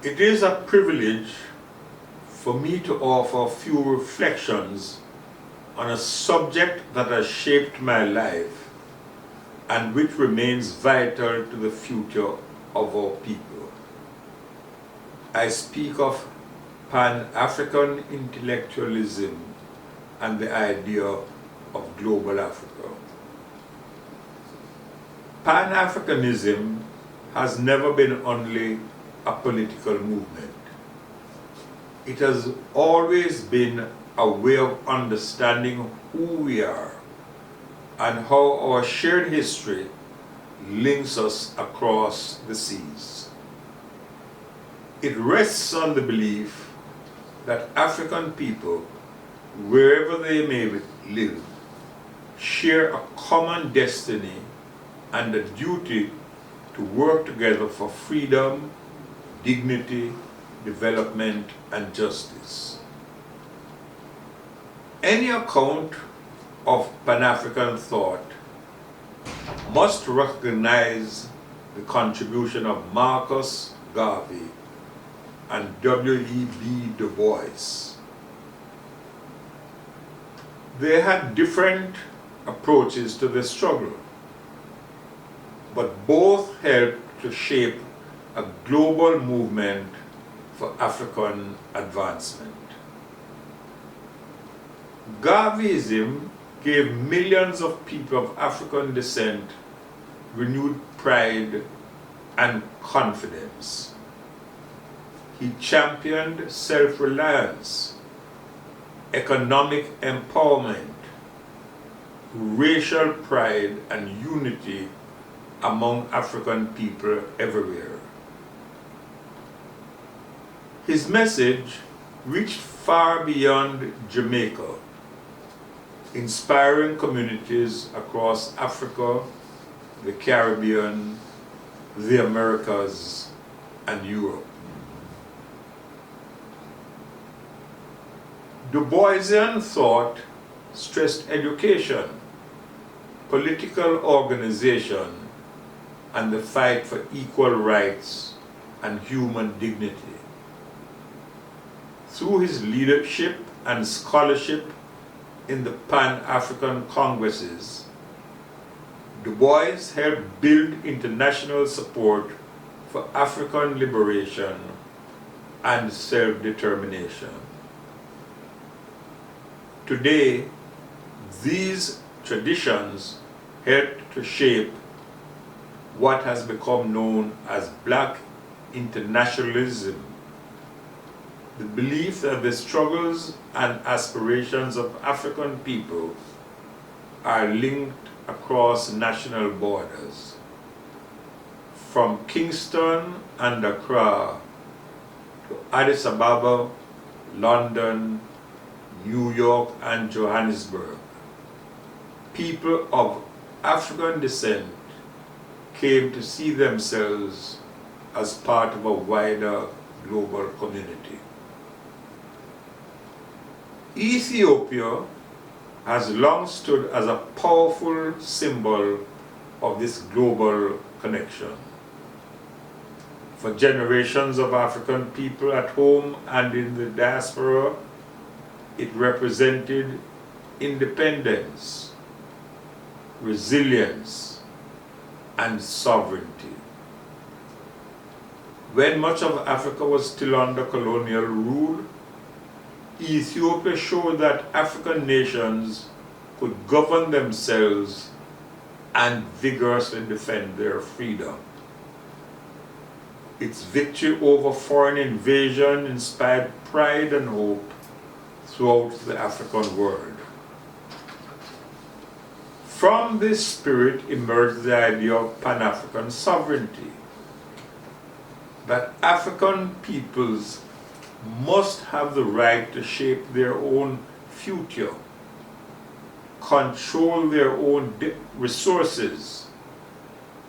It is a privilege for me to offer a few reflections on a subject that has shaped my life and which remains vital to the future of our people. I speak of Pan-African intellectualism and the idea of global Africa. Pan-Africanism has never been only a political movement. It has always been a way of understanding who we are and how our shared history links us across the seas. It rests on the belief that African people, wherever they may live, share a common destiny and a duty to work together for freedom, dignity, development, and justice. Any account of Pan-African thought must recognize the contribution of Marcus Garvey and W.E.B. Du Bois. They had different approaches to the struggle, but both helped to shape a global movement for African advancement. Garveyism gave millions of people of African descent renewed pride and confidence. He championed self-reliance, economic empowerment, racial pride, and unity among African people everywhere. His message reached far beyond Jamaica, inspiring communities across Africa, the Caribbean, the Americas, and Europe. Du Boisian thought stressed education, political organization, and the fight for equal rights and human dignity. Through his leadership and scholarship in the Pan-African Congresses, Du Bois helped build international support for African liberation and self-determination. Today, these traditions helped to shape what has become known as Black internationalism, the belief that the struggles and aspirations of African people are linked across national borders. From Kingston and Accra to Addis Ababa, London, New York, and Johannesburg, people of African descent came to see themselves as part of a wider global community. Ethiopia has long stood as a powerful symbol of this global connection. For generations of African people at home and in the diaspora, it represented independence, resilience, and sovereignty. When much of Africa was still under colonial rule, Ethiopia showed that African nations could govern themselves and vigorously defend their freedom. Its victory over foreign invasion inspired pride and hope throughout the African world. From this spirit emerged the idea of Pan-African sovereignty, that African peoples must have the right to shape their own future, control their own resources,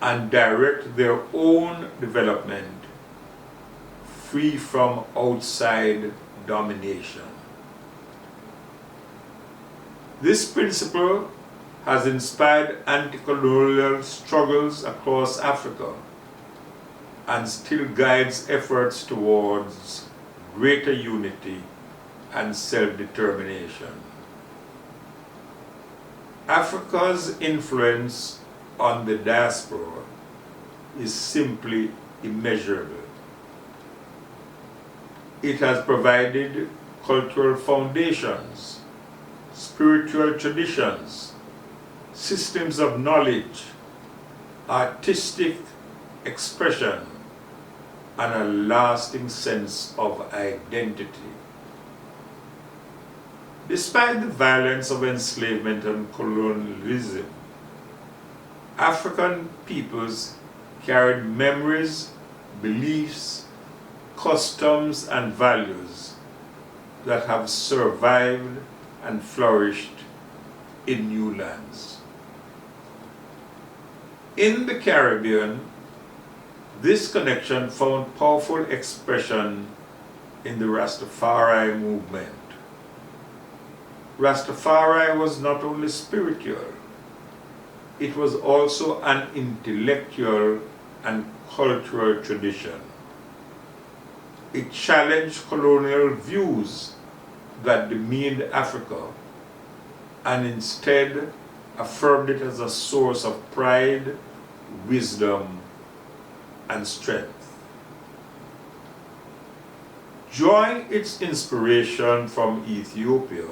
and direct their own development, free from outside domination. This principle has inspired anti-colonial struggles across Africa, and still guides efforts towards greater unity and self-determination. Africa's influence on the diaspora is simply immeasurable. It has provided cultural foundations, spiritual traditions, systems of knowledge, artistic expression, and a lasting sense of identity. Despite the violence of enslavement and colonialism, African peoples carried memories, beliefs, customs, and values that have survived and flourished in new lands. In the Caribbean, this connection found powerful expression in the Rastafari movement. Rastafari was not only spiritual, it was also an intellectual and cultural tradition. It challenged colonial views that demeaned Africa and instead affirmed it as a source of pride, wisdom, and strength. Drawing its inspiration from Ethiopia,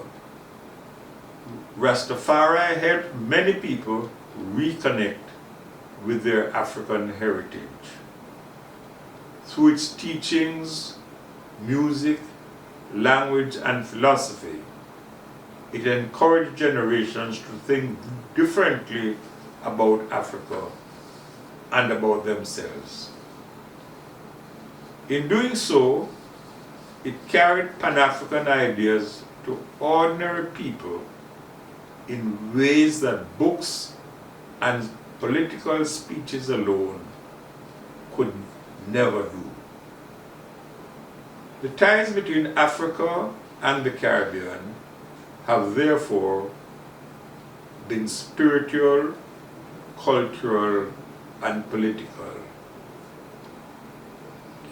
Rastafari helped many people reconnect with their African heritage. Through its teachings, music, language, and philosophy, it encouraged generations to think differently about Africa and about themselves. In doing so, it carried Pan-African ideas to ordinary people in ways that books and political speeches alone could never do. The ties between Africa and the Caribbean have therefore been spiritual, cultural, and political.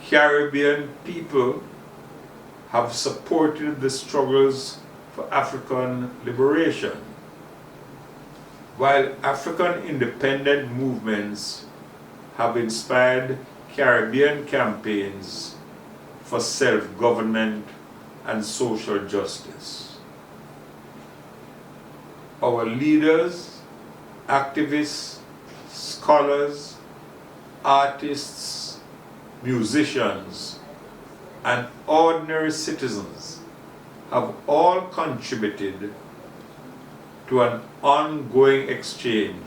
Caribbean people have supported the struggles for African liberation, while African independent movements have inspired Caribbean campaigns for self-government and social justice. Our leaders, activists, scholars, artists, musicians, and ordinary citizens have all contributed to an ongoing exchange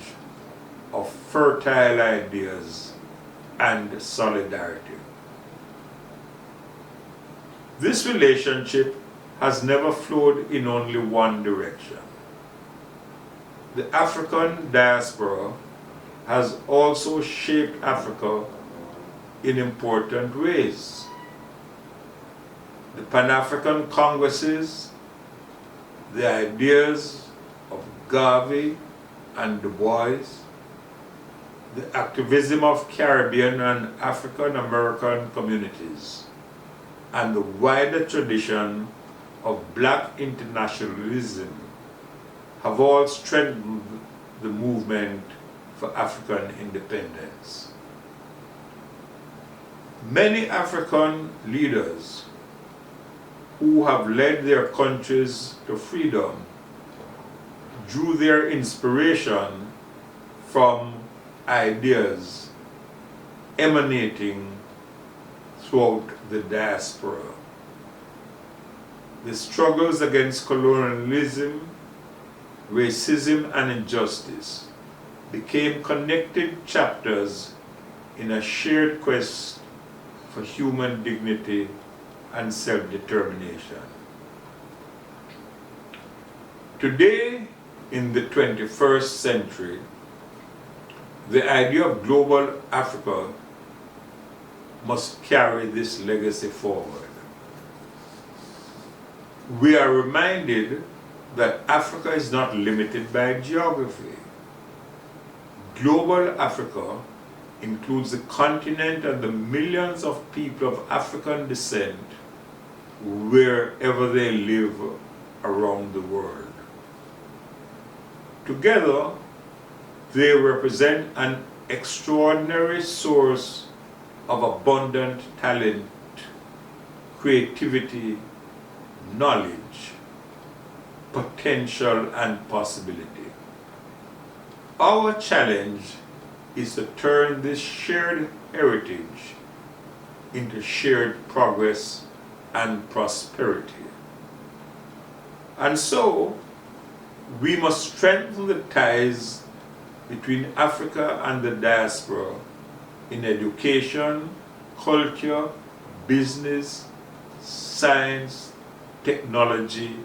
of fertile ideas and solidarity. This relationship has never flowed in only one direction. The African diaspora has also shaped Africa in important ways. The Pan-African Congresses, the ideas of Garvey and Du Bois, the activism of Caribbean and African American communities, and the wider tradition of Black internationalism have all strengthened the movement for African independence. Many African leaders who have led their countries to freedom drew their inspiration from ideas emanating throughout the diaspora. The struggles against colonialism, racism, and injustice became connected chapters in a shared quest for human dignity and self-determination. Today, in the 21st century, the idea of global Africa must carry this legacy forward. We are reminded that Africa is not limited by geography. Global Africa includes the continent and the millions of people of African descent wherever they live around the world. Together, they represent an extraordinary source of abundant talent, creativity, knowledge, potential, and possibility. Our challenge is to turn this shared heritage into shared progress and prosperity. And so, we must strengthen the ties between Africa and the diaspora in education, culture, business, science, technology,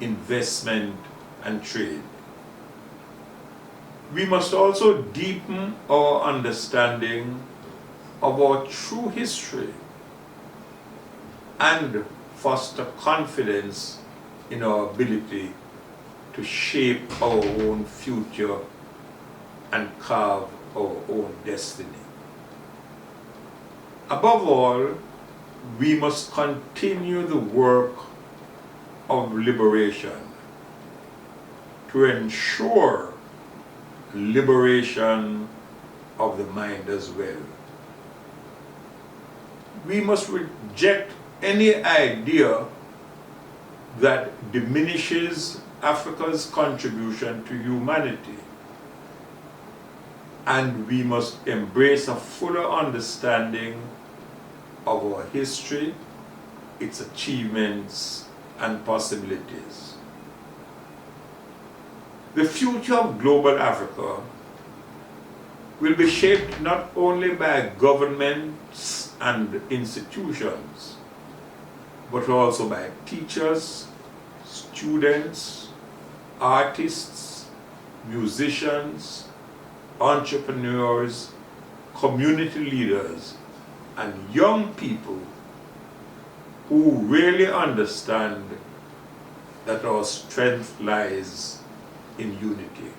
investment, and trade. We must also deepen our understanding of our true history and foster confidence in our ability to shape our own future and carve our own destiny. Above all, we must continue the work of liberation to ensure liberation of the mind as well. We must reject any idea that diminishes Africa's contribution to humanity, and we must embrace a fuller understanding of our history, its achievements, and possibilities. The future of global Africa will be shaped not only by governments and institutions, but also by teachers, students, artists, musicians, entrepreneurs, community leaders, and young people who really understand that our strength lies in unity.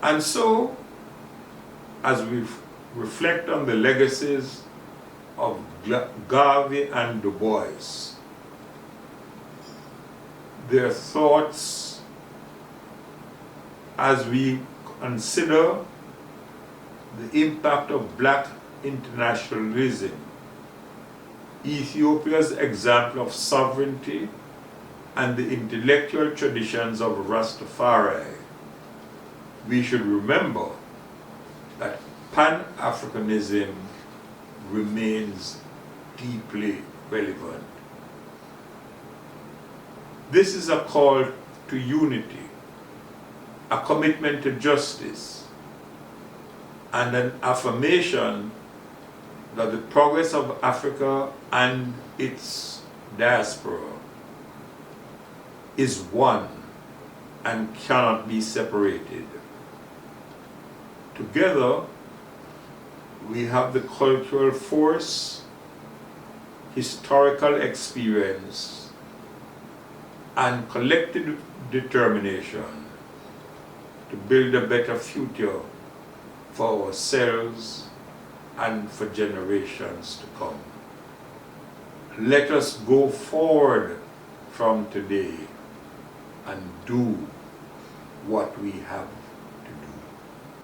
And so, as we reflect on the legacies of Garvey and Du Bois, their thoughts as we consider the impact of black internationalism, Ethiopia's example of sovereignty, and the intellectual traditions of Rastafari, we should remember that Pan-Africanism remains deeply relevant. This is a call to unity, a commitment to justice, and an affirmation that the progress of Africa and its diaspora is one and cannot be separated. Together, we have the cultural force, historical experience, and collective determination to build a better future for ourselves and for generations to come. Let us go forward from today and do what we have